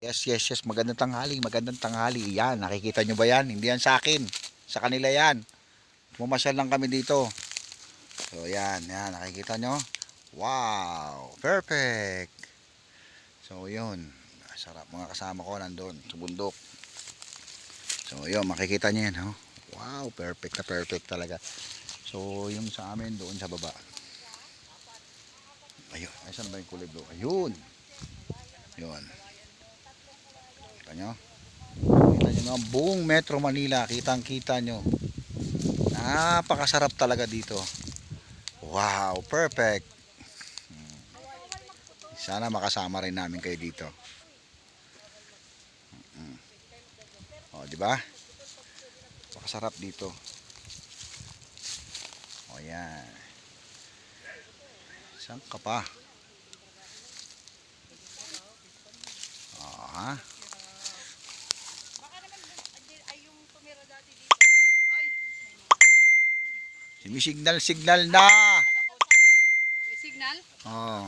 Yes, yes, yes. Magandang tanghali, magandang tanghali. Yan, nakikita nyo ba yan? Hindi yan sa akin. Sa kanila yan. Pumasyal lang kami dito. So, yan, yan. Nakikita nyo? Wow! Perfect! So, yun. Sarap mga kasama ko nandun sa bundok. So, yun. Makikita nyo yan, oh. Wow! Perfect na perfect talaga. So, yung sa amin doon sa baba. Ayun. Ay, saan ba yung kulay blue? Ayun! Yun. Kita nyo? Kita nyo nga buong Metro Manila. Kitang kita nyo. Napakasarap talaga dito. Wow, perfect. Sana makasama rin namin kayo dito. O, di ba? Napakasarap dito. O, yan. Saan ka pa? O, ha? Sumisignal-signal na. May signal? Oh.